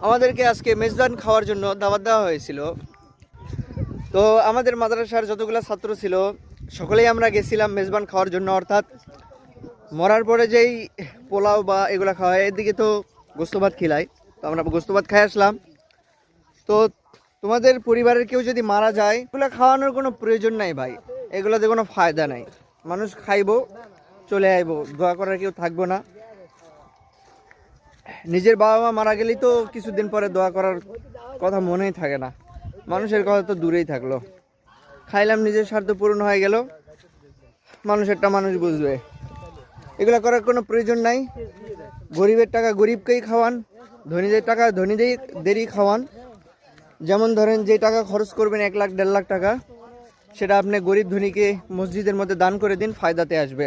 আমাদেরকে আজকে মেজবান খাওয়ার জন্য দাওয়াত দেওয়া হয়েছিল। তো আমাদের মাদ্রাসার যতগুলো ছাত্র ছিল সকলেই আমরা গেছিলাম মেজবান খাওয়ার জন্য। অর্থাৎ মরার পরে যেই পোলাও বা এগুলো খাওয়া হয়, এদিকে তো গোস্ত ভাত খিলাই, তো আমরা গোস্ত ভাত খাই আসলাম। তো তোমাদের পরিবারের কেউ যদি মারা যায়, এগুলো খাওয়ানোর কোনো প্রয়োজন নাই ভাই, এগুলোতে কোনো ফায়দা নাই। মানুষ খাইবো, চলে আইবো, দোয়া করার কেউ থাকবো না। নিজের বাবা মা মারা গেলেই তো কিছুদিন পরে দোয়া করার কথা মনেই থাকে না, মানুষের কথা তো দূরেই থাকলো। খাইলাম, নিজের স্বার্থ পূরণ হয়ে গেল, মানুষেরটা মানুষ বুঝবে। এগুলো করার কোনো প্রয়োজন নাই। গরিবের টাকা গরিবকেই খাওয়ান, ধনীদের টাকা ধনীদেরই খাওয়ান। যেমন ধরেন, যে টাকা খরচ করবেন 1 লাখ 1.5 লাখ টাকা, সেটা আপনি গরিব ধনীকে মসজিদের মধ্যে দান করে দিন, ফায়দাতে আসবে।